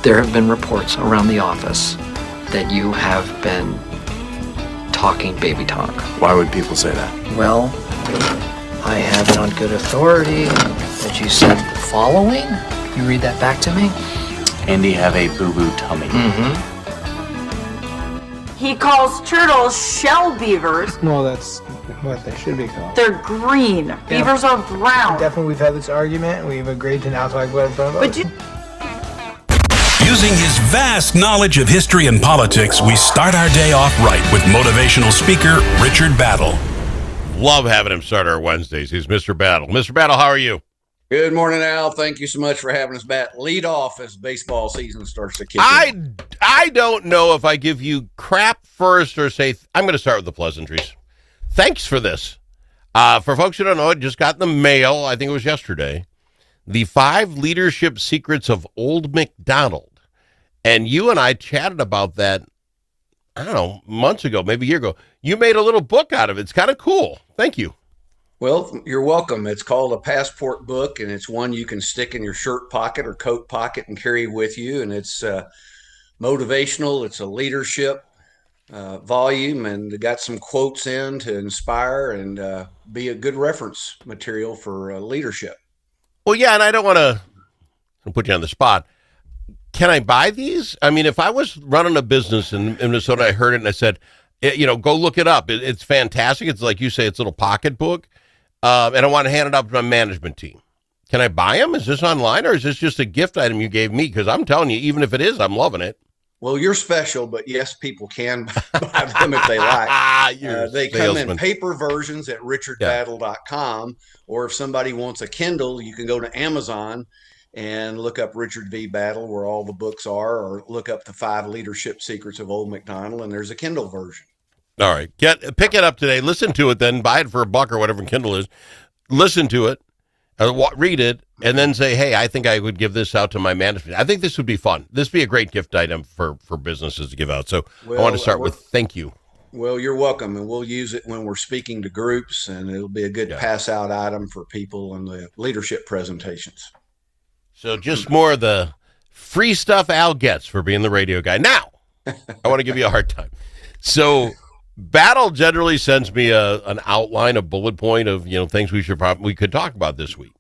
There have been reports around the office that you have been talking baby talk. Why would people say that? Well, I have it on good authority that you said the following. Can you read that back to me? Andy have a boo-boo tummy. Mm-hmm. He calls turtles shell beavers. Well, that's what they should be called. They're green. Beavers are brown. Definitely, we've had this argument. We've agreed to now talk about it. But you... Using his vast knowledge of history and politics, we start our day off right with motivational speaker Richard Battle. Love having him start our Wednesdays. He's Mr. Battle. Mr. Battle, how are you? Good morning, Al. Thank you so much for having us back. Lead off as baseball season starts to kick in. I don't know if I give you crap first or say, I'm going to start with the pleasantries. Thanks for this. For folks who don't know, it just got in the mail, I think it was yesterday, the 5 leadership secrets of Old MacDonald. And you and I chatted about that, I don't know, months ago, maybe a year ago. You made a little book out of it. It's kind of cool. Thank you. Well, you're welcome. It's called a passport book, and it's one you can stick in your shirt pocket or coat pocket and carry with you. And it's motivational. It's a leadership volume, and it got some quotes in to inspire and be a good reference material for leadership. Well, yeah, and I don't want to put you on the spot. Can I buy these? I mean, if I was running a business in Minnesota, I heard it and I said, go look it up. It's fantastic. It's like you say, it's a little pocket book. And I want to hand it up to my management team. Can I buy them? Is this online or is this just a gift item you gave me? Because I'm telling you, even if it is, I'm loving it. Well, you're special, but yes, people can buy them if they like. They come in paper versions at richardbattle.com, or if somebody wants a Kindle, you can go to Amazon and look up Richard V. Battle, where all the books are, or look up the 5 leadership secrets of Old MacDonald, and there's a Kindle version. All right. Pick it up today. Listen to it, then buy it for $1 or whatever Kindle is. Listen to it, read it, and then say, hey, I think I would give this out to my management. I think this would be fun. This would be a great gift item for businesses to give out. So I want to start with thank you. Well, you're welcome, and we'll use it when we're speaking to groups, and it'll be a good pass-out item for people in the leadership presentations. So just more of the free stuff Al gets for being the radio guy. Now, I want to give you a hard time. So Battle generally sends me an outline, a bullet point of things we could talk about this week,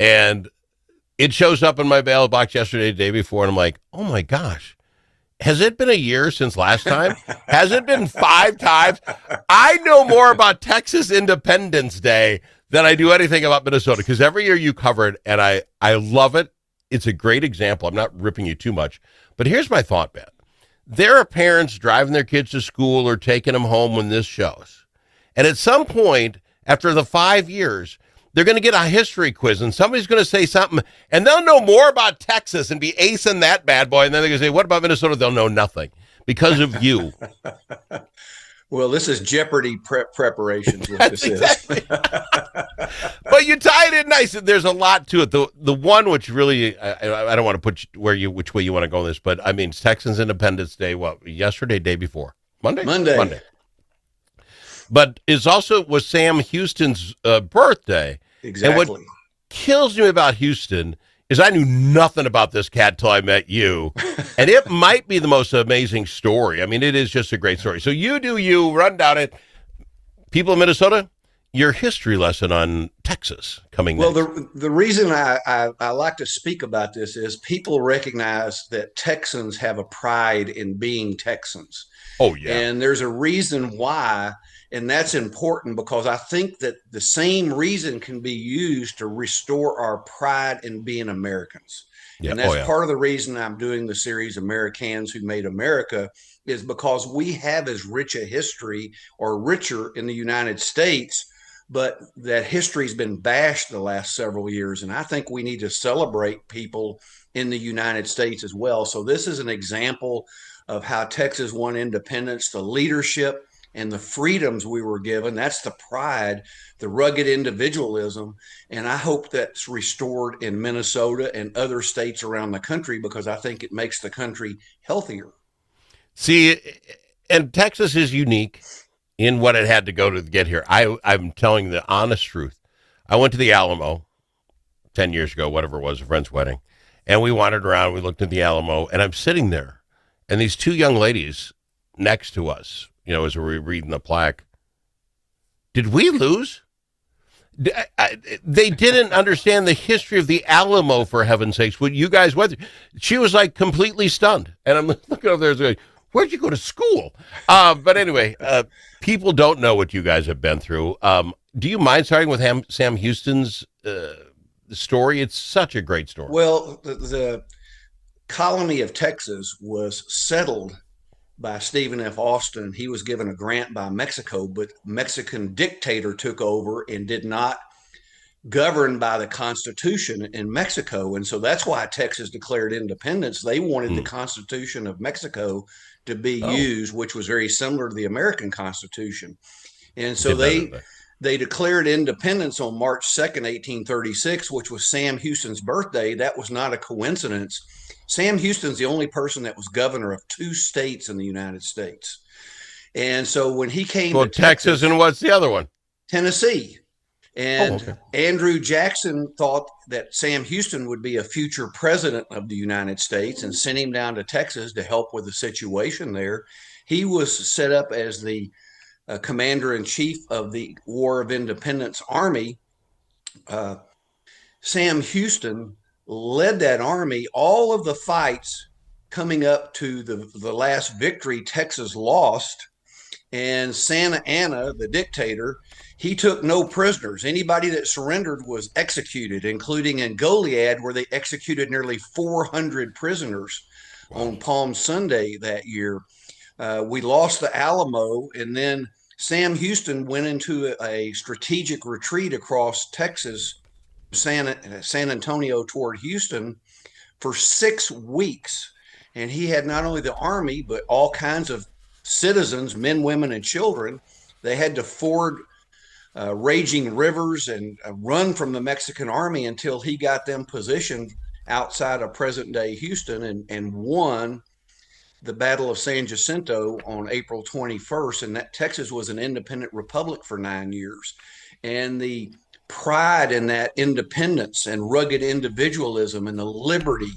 and it shows up in my mailbox yesterday, the day before, and I'm like, oh my gosh, has it been a year since last time? Has it been 5 times? I know more about Texas Independence Day than I do anything about Minnesota, because every year you cover it, and I love it. It's a great example. I'm not ripping you too much, but here's my thought, Matt. There are parents driving their kids to school or taking them home when this shows. And at some point, after the 5 years, they're going to get a history quiz, and somebody's going to say something, and they'll know more about Texas and be acing that bad boy, and then they're going to say, what about Minnesota? They'll know nothing because of you. Well, this is Jeopardy preparations. That's exactly. But you tie it in nice. There's a lot to it. The one which really, I don't want to put which way you want to go in this, but I mean, Texans Independence Day, yesterday, day before? Monday. But it was Sam Houston's birthday. Exactly. And what kills me about Houston is I knew nothing about this cat till I met you. And it might be the most amazing story. I mean, it is just a great story. So you run down it. People in Minnesota, your history lesson on Texas coming next. Well, the reason I like to speak about this is people recognize that Texans have a pride in being Texans. Oh, yeah. And there's a reason why. And that's important because I think that the same reason can be used to restore our pride in being Americans. Yeah. And that's part of the reason I'm doing the series AmeriCANS Who Made America, is because we have as rich a history, or richer, in the United States, but that history's been bashed the last several years. And I think we need to celebrate people in the United States as well. So this is an example of how Texas won independence, the leadership and the freedoms we were given. That's the pride, the rugged individualism. And I hope that's restored in Minnesota and other states around the country, because I think it makes the country healthier. See, and Texas is unique in what it had to go to get here. I'm telling the honest truth. I went to the Alamo 10 years ago, whatever it was, a friend's wedding. And we wandered around. We looked at the Alamo, and I'm sitting there, and these two young ladies next to us, as we were reading the plaque. Did we lose? They didn't understand the history of the Alamo, for heaven's sakes. What you guys went through. She was like completely stunned. And I'm looking over there going, where'd you go to school? But anyway, people don't know what you guys have been through. Do you mind starting with Sam Houston's story? It's such a great story. Well, the colony of Texas was settled by Stephen F. Austin. He was given a grant by Mexico, but Mexican dictator took over and did not govern by the Constitution in Mexico. And so that's why Texas declared independence. They wanted the Constitution of Mexico to be used, which was very similar to the American Constitution. And so they declared independence on March 2nd, 1836, which was Sam Houston's birthday. That was not a coincidence. Sam Houston's the only person that was governor of 2 states in the United States. And so when he came to Texas, and what's the other one? Tennessee. And Andrew Jackson thought that Sam Houston would be a future president of the United States and sent him down to Texas to help with the situation there. He was set up as the commander-in-chief of the War of Independence Army. Sam Houston led that army. All of the fights coming up to the last victory Texas lost, and Santa Anna, the dictator, he took no prisoners. Anybody that surrendered was executed, including in Goliad, where they executed nearly 400 prisoners on Palm Sunday that year. We lost the Alamo, and then Sam Houston went into a strategic retreat across Texas, San Antonio toward Houston, for 6 weeks. And he had not only the army, but all kinds of citizens, men, women, and children. They had to ford raging rivers and run from the Mexican army until he got them positioned outside of present-day Houston and won the Battle of San Jacinto on April 21st. And that Texas was an independent republic for 9 years. And the pride in that independence and rugged individualism and the liberty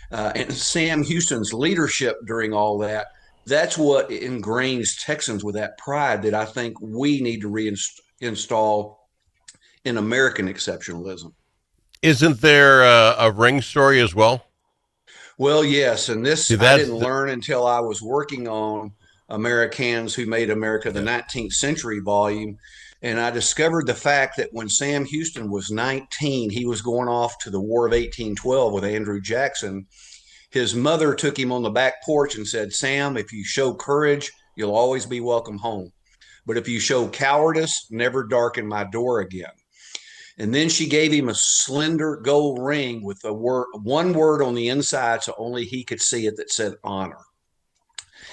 and Sam Houston's leadership during all that, that's what ingrains Texans with that pride that I think we need to reinstall in American exceptionalism. Isn't there a ring story as well? Well, yes. And this I didn't learn until I was working on AmeriCANS, Who Made America, the 19th Century volume. And I discovered the fact that when Sam Houston was 19, he was going off to the War of 1812 with Andrew Jackson. His mother took him on the back porch and said, "Sam, if you show courage, you'll always be welcome home. But if you show cowardice, never darken my door again." And then she gave him a slender gold ring with one word on the inside, so only he could see it, that said honor.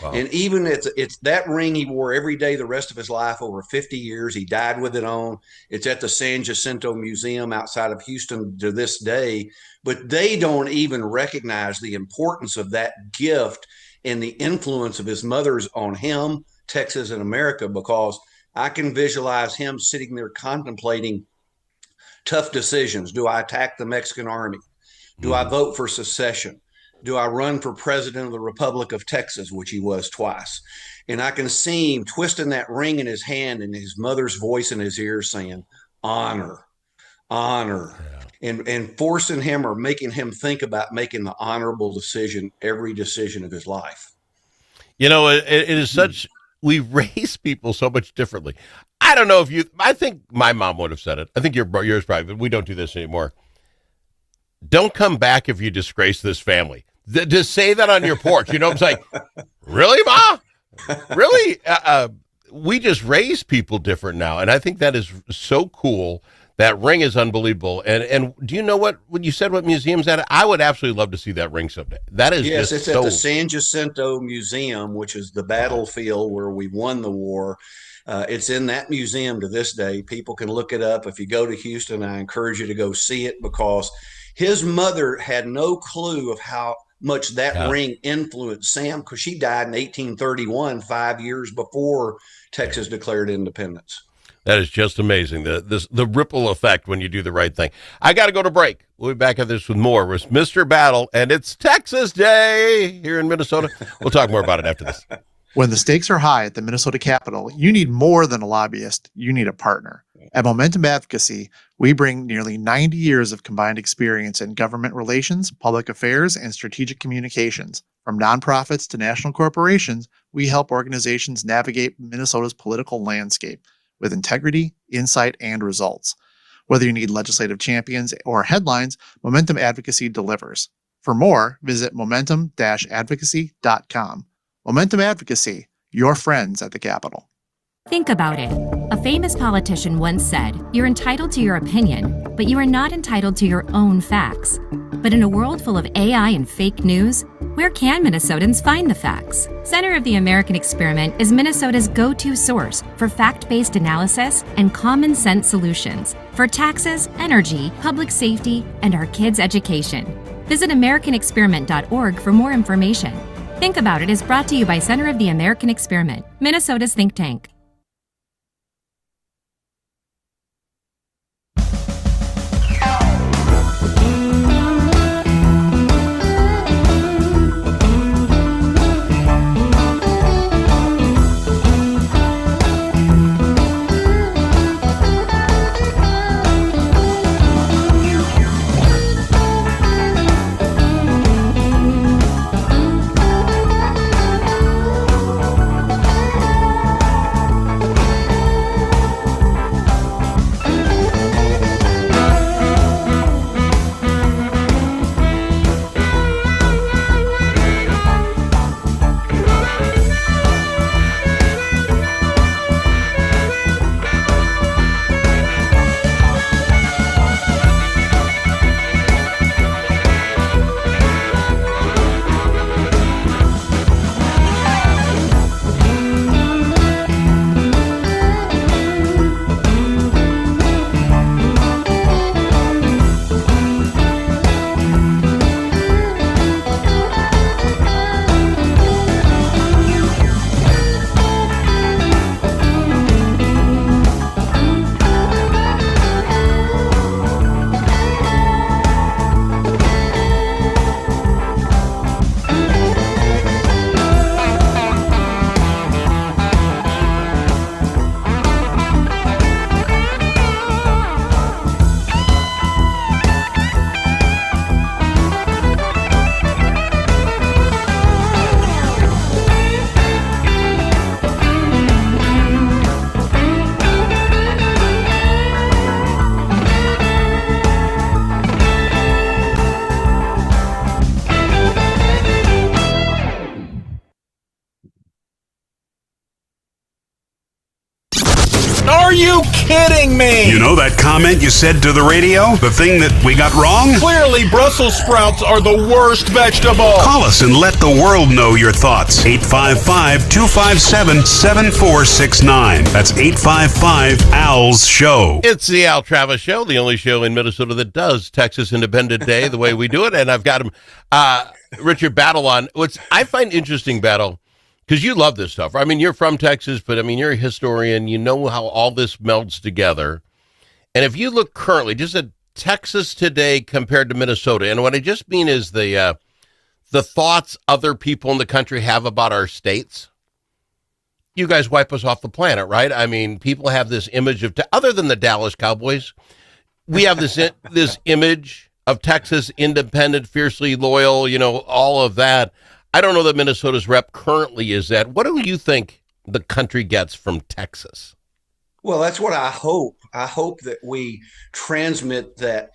Wow. And even it's that ring he wore every day the rest of his life, over 50 years. He died with it on. It's at the San Jacinto Museum outside of Houston to this day. But they don't even recognize the importance of that gift and the influence of his mother's on him, Texas, and America, because I can visualize him sitting there contemplating tough decisions. Do I attack the Mexican army? Do I vote for secession? Do I run for president of the Republic of Texas, which he was twice? And I can see him twisting that ring in his hand and his mother's voice in his ear saying, honor, honor, and forcing him or making him think about making the honorable decision, every decision of his life. It is such, we raise people so much differently. I don't know if I think my mom would have said it. I think yours probably, but we don't do this anymore. Don't come back if you disgrace this family. To say that on your porch, it's like, really, Ma? Really? We just raise people different now. And I think that is so cool. That ring is unbelievable. And do you know when you said what museum's at? I would absolutely love to see that ring someday. That is yes, it's at the San Jacinto Museum, which is the battlefield where we won the war. It's in that museum to this day. People can look it up. If you go to Houston, I encourage you to go see it, because his mother had no clue of how much that ring influenced Sam, because she died in 1831, 5 years before Texas declared independence. That is just amazing. The ripple effect when you do the right thing. I got to go to break. We'll be back at this with more with Mr. Battle, and it's Texas Day here in Minnesota. We'll talk more about it after this. When the stakes are high at the Minnesota Capitol, you need more than a lobbyist. You need a partner. At Momentum Advocacy, we bring nearly 90 years of combined experience in government relations, public affairs, and strategic communications. From nonprofits to national corporations, we help organizations navigate Minnesota's political landscape with integrity, insight, and results. Whether you need legislative champions or headlines, Momentum Advocacy delivers. For more, visit momentum-advocacy.com. Momentum Advocacy, your friends at the Capitol. Think about it. A famous politician once said, "You're entitled to your opinion, but you are not entitled to your own facts." But in a world full of AI and fake news, where can Minnesotans find the facts? Center of the American Experiment is Minnesota's go-to source for fact-based analysis and common sense solutions for taxes, energy, public safety, and our kids' education. Visit AmericanExperiment.org for more information. Think About It is brought to you by Center of the American Experiment, Minnesota's think tank. Are you kidding me? You know that comment you said to the radio? The thing that we got wrong? Clearly, Brussels sprouts are the worst vegetable. Call us and let the world know your thoughts. 855-257-7469. That's 855-ALS-SHOW. It's the Al Travis Show, the only show in Minnesota that does Texas Independent Day the way we do it. And I've got him, Richard Battle on. What's I find interesting, Battle, because you love this stuff. I mean, you're from Texas, but I mean, you're a historian. You know how all this melds together. And if you look currently, just at Texas today compared to Minnesota, and what I just mean is the thoughts other people in the country have about our states. You guys wipe us off the planet, right? I mean, people have this image of, other than the Dallas Cowboys, we have this image of Texas independent, fiercely loyal, you know, all of that. I don't know that Minnesota's rep currently is that. What do you think the country gets from Texas? Well, that's what I hope. I hope that we transmit that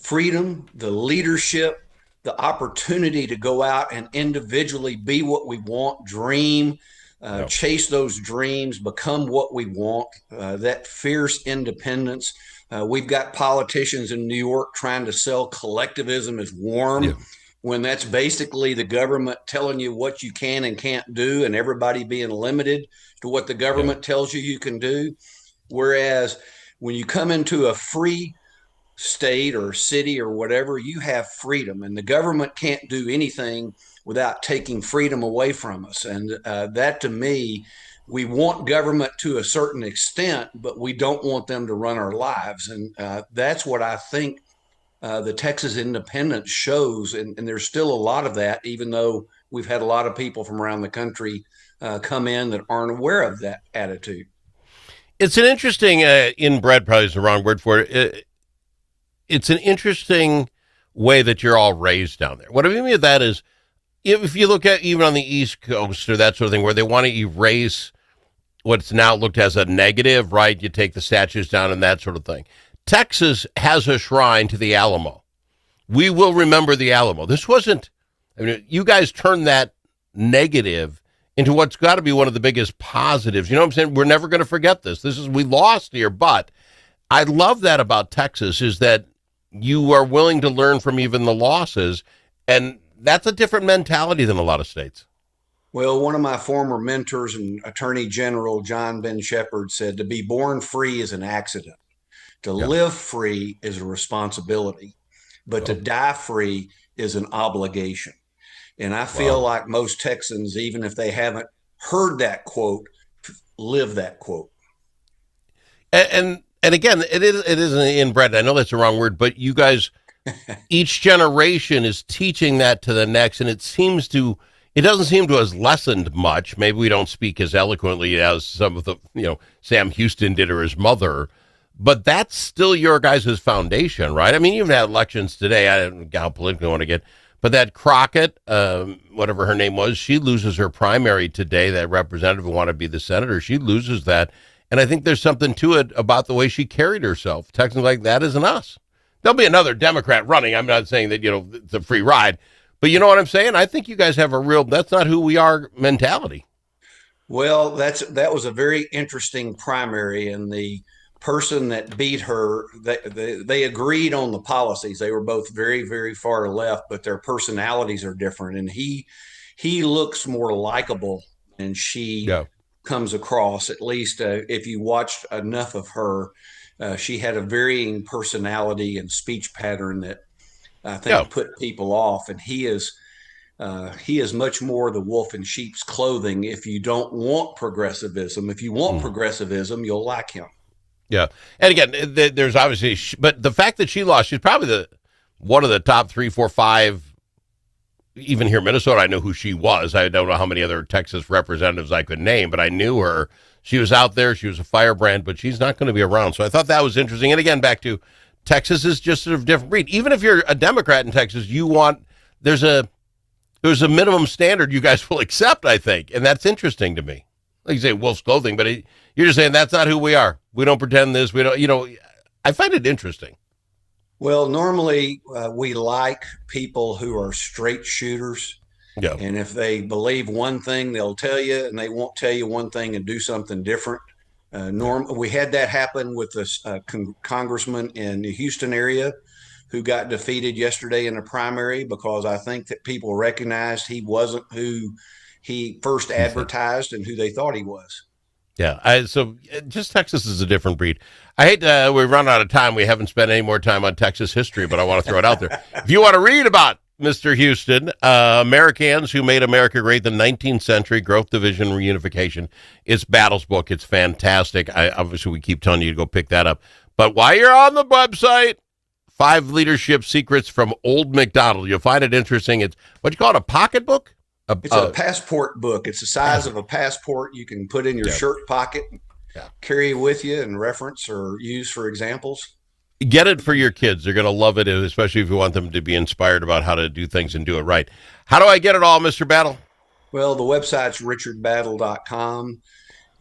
freedom, the leadership, the opportunity to go out and individually be what we want, dream, chase those dreams, become what we want, that fierce independence. We've got politicians in New York trying to sell collectivism as warm. Yeah. When that's basically the government telling you what you can and can't do and everybody being limited to what the government tells you can do. Whereas when you come into a free state or city or whatever, you have freedom, and the government can't do anything without taking freedom away from us. And that to me we want government to a certain extent, but we don't want them to run our lives. And that's what I think the Texas independence shows. And there's still a lot of that, even though we've had a lot of people from around the country come in that aren't aware of that attitude. It's an interesting, inbred probably is the wrong word for it. It's an interesting way that you're all raised down there. What I mean by that is, if you look at even on the East Coast or that sort of thing, where they want to erase what's now looked as a negative, right? You take the statues down and that sort of thing. Texas has a shrine to the Alamo. We will remember the Alamo. This wasn't, I mean, you guys turned that negative into what's got to be one of the biggest positives. You know what I'm saying? We're never going to forget this. We lost here, but I love that about Texas is that you are willing to learn from even the losses, and that's a different mentality than a lot of states. Well, one of my former mentors and Attorney General, John Ben Shepherd, said to be born free is an accident. To live free is a responsibility, but to die free is an obligation. And I feel like most Texans, even if they haven't heard that quote, live that quote. And again, it is inbred. I know that's the wrong word, but you guys, each generation is teaching that to the next, and it doesn't seem to have lessened much. Maybe we don't speak as eloquently as some of the, Sam Houston did or his mother, but that's still your guys' foundation, right? I mean, you've had elections today. I don't know how political I want to get, but that Crockett, whatever her name was, she loses her primary today. That representative who wanted to be the senator, she loses that. And I think there's something to it about the way she carried herself. Texans like, that isn't us. There'll be another Democrat running. I'm not saying that, it's a free ride. But you know what I'm saying? I think you guys have that's not who we are mentality. Well, that was a very interesting primary, and the person that beat her, they agreed on the policies. They were both very, very far left, but their personalities are different. And he looks more likable than she comes across. At least if you watched enough of her, she had a varying personality and speech pattern that I think put people off. And he is much more the wolf in sheep's clothing. If you don't want progressivism, if you want progressivism, you'll like him. Yeah. And again, there's obviously, but the fact that she lost, she's probably one of the top 3, 4, 5, even here in Minnesota. I know who she was. I don't know how many other Texas representatives I could name, but I knew her. She was out there. She was a firebrand, but she's not going to be around. So I thought that was interesting. And again, back to Texas is just sort of a different breed. Even if you're a Democrat in Texas, there's a minimum standard you guys will accept, I think. And that's interesting to me. Like you say, wolf's clothing, but you're just saying that's not who we are. We don't pretend this. We don't, I find it interesting. Well, normally we like people who are straight shooters. Yeah. And if they believe one thing, they'll tell you, and they won't tell you one thing and do something different. We had that happen with this congressman in the Houston area who got defeated yesterday in the primary because I think that people recognized he wasn't who he first advertised and who they thought he was. Yeah. So just Texas is a different breed. I hate we run out of time. We haven't spent any more time on Texas history, but I want to throw it out there. If you want to read about Mr. Houston, AmeriCANS, Who Made America Great, the 19th Century Growth, Division, Reunification. It's Battle's book. It's fantastic. Obviously, we keep telling you to go pick that up. But while you're on the website, 5 Leadership Secrets from Old MacDonald. You'll find it interesting. It's what you call it, a pocketbook? It's a passport book. It's the size of a passport. You can put in your shirt pocket, carry with you and reference or use for examples. Get it for your kids. They're going to love it, especially if you want them to be inspired about how to do things and do it right. How do I get it all, Mr. Battle? Well, the website's richardbattle.com.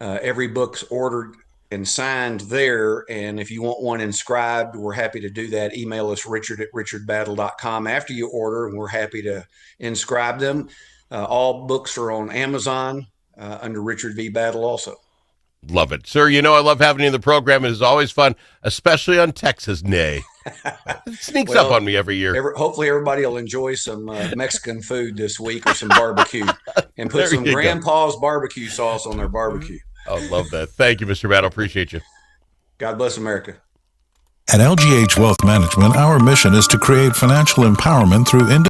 Every book's ordered and signed there. And if you want one inscribed, we're happy to do that. Email us, richard@richardbattle.com after you order, and we're happy to inscribe them. All books are on Amazon under Richard V. Battle also. Love it. Sir, I love having you in the program. It is always fun, especially on Texas Day. It sneaks up on me every year. Hopefully everybody will enjoy some Mexican food this week or some barbecue and put some Grandpa's barbecue sauce on their barbecue. I love that. Thank you, Mr. Battle. Appreciate you. God bless America. At LGH Wealth Management, our mission is to create financial empowerment through